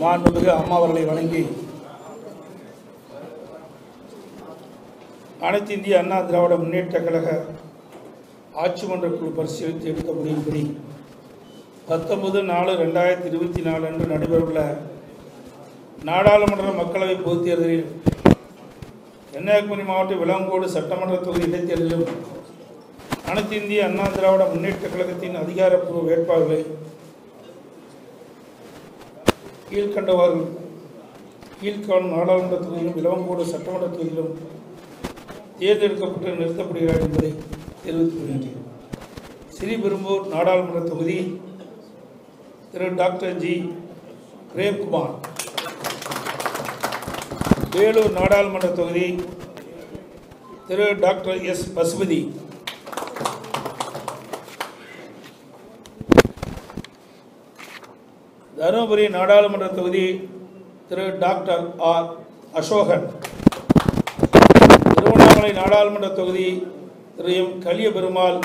மாண்புமிகு அம்மா அவர்களை வணங்கி அனைத்து இந்திய அண்ணா திராவிட முன்னேற்ற கழக ஆட்சி மன்ற குழு பரிசீலித்து எடுக்க முடியும்படி 19/4/2024 அன்று நடைபெறவுள்ள நாடாளுமன்ற மக்களவை பொதுத் தேர்தலில் கன்னியாகுமரி மாவட்ட விளவங்கோடு சட்டமன்ற தொகுதி இடைத்தேர்தலிலும் அனைத்து இந்திய அண்ணா திராவிட முன்னேற்ற கழகத்தின் அதிகாரப்பூர்வ வேட்பாளர்களை கீழ்காணும் நாடாளுமன்ற தொகுதியிலும் விளவங்கோடு சட்டமன்ற தொகுதியிலும் தேர்ந்தெடுக்கப்பட்டு நிறுத்தப்படுகிறார் என்பதை தெரிவித்துக் கொள்கின்றேன். ஸ்ரீபெரும்பூர் நாடாளுமன்ற தொகுதி திரு டாக்டர் ஜி பிரேம்குமார். வேலூர் நாடாளுமன்ற தொகுதி திரு டாக்டர் எஸ் பசுபதி. தருமபுரி நாடாளுமன்ற தொகுதி திரு டாக்டர் ஆர் அசோகன். திருவண்ணாமலை நாடாளுமன்ற தொகுதி திரு எம் கலியபெருமாள்,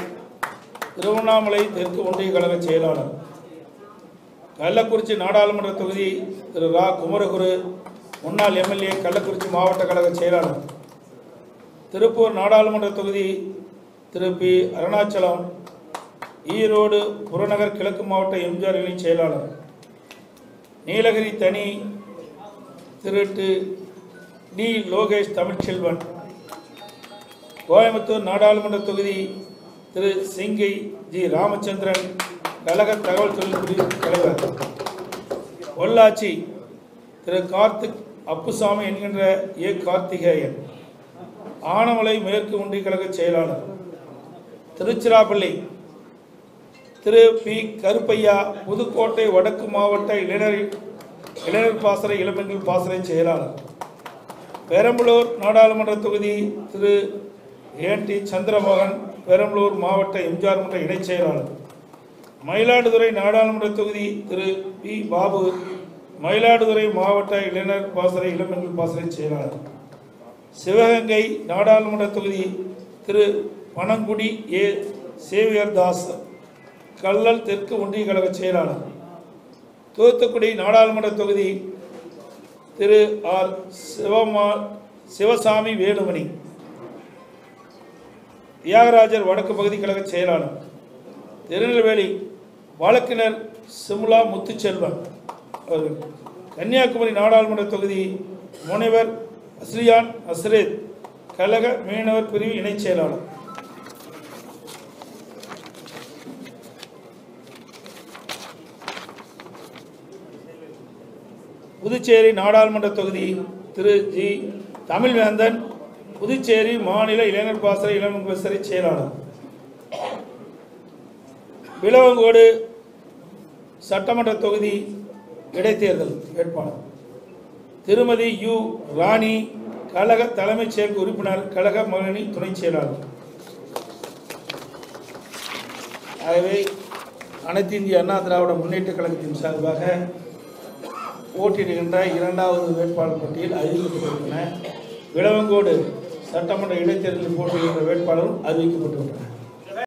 திருவண்ணாமலை தெற்கு ஒன்றிய கழக செயலாளர். கள்ளக்குறிச்சி நாடாளுமன்ற தொகுதி திரு ரா குமரகுரு, முன்னாள் எம்எல்ஏ, கள்ளக்குறிச்சி மாவட்ட கழக செயலாளர். திருப்பூர் நாடாளுமன்ற தொகுதி திரு பி அருணாச்சலம், ஈரோடு புறநகர் கிழக்கு மாவட்ட எம்ஜிஆர் இணை செயலாளர். நீலகிரி தனி திரு டி லோகேஷ் தமிழ்ச்செல்வன். கோயம்புத்தூர் நாடாளுமன்ற தொகுதி திரு சிங்கை ஜி ராமச்சந்திரன், கழக தகவல் தொழில்நுட்ப தலைவர். பொள்ளாச்சி திரு கார்த்திக் அப்புசாமி என்கின்ற ஏ கார்த்திகேயன், ஆனமலை மேற்கு ஒன்றிய கழக செயலாளர். திருச்சிராப்பள்ளி திரு பி கருப்பையா, புதுக்கோட்டை வடக்கு மாவட்ட இளைஞர் பாசறை இளம்பெண்கள் பாசறை செயலாளர். பெரம்பலூர் நாடாளுமன்ற தொகுதி திரு ஏ.டி. சந்திரமோகன், பெரம்பலூர் மாவட்ட எம்ஜிஆர் மன்ற இணைச் செயலாளர். மயிலாடுதுறை நாடாளுமன்ற தொகுதி திரு பி பாபு, மயிலாடுதுறை மாவட்ட இளைஞர் பாசறை இளம்பெண்கள் பாசறை செயலாளர். சிவகங்கை நாடாளுமன்ற தொகுதி திரு பனங்குடி ஏ சேவியர் தாஸ், கல்லல் தெற்கு ஒன்றிய கழக செயலாளர். தூத்துக்குடி நாடாளுமன்ற தொகுதி திரு ஆர் சிவசாமி வேலுமணி, தியாகராஜர் வடக்கு பகுதி கழக செயலாளர். திருநெல்வேலி வழக்கினர் சிமுலா முத்துச்செல்வன் அவர்கள். கன்னியாகுமரி நாடாளுமன்ற தொகுதி முனைவர் அஸ்ரியான் அஸ்ரேத், கழக மீனவர் பிரிவு இணைச் செயலாளர். புதுச்சேரி நாடாளுமன்ற தொகுதி திரு ஜி தமிழ்வேந்தன், புதுச்சேரி மாநில இளைஞர் பாசறை இளம்பெண்கள் பாசறை செயலாளர். விளவங்கோடு சட்டமன்ற தொகுதி இடைத்தேர்தல் வேட்பாளர் திருமதி யு ராணி, கழக தலைமைச் செயல் உறுப்பினர், கழக மகளிரணி துணை செயலாளர். ஆகவே அனைத்து இந்திய அண்ணா திராவிட முன்னேற்ற கழகத்தின் சார்பாக போட்டியிடுகின்ற இரண்டாவது வேட்பாளர் பட்டியல் அறிவிக்கப்பட்டுள்ளன. விளவங்கோடு சட்டமன்ற இடைத்தேர்தலில் போட்டியிடுகின்ற வேட்பாளரும் அறிவிக்கப்பட்டுள்ளனர்.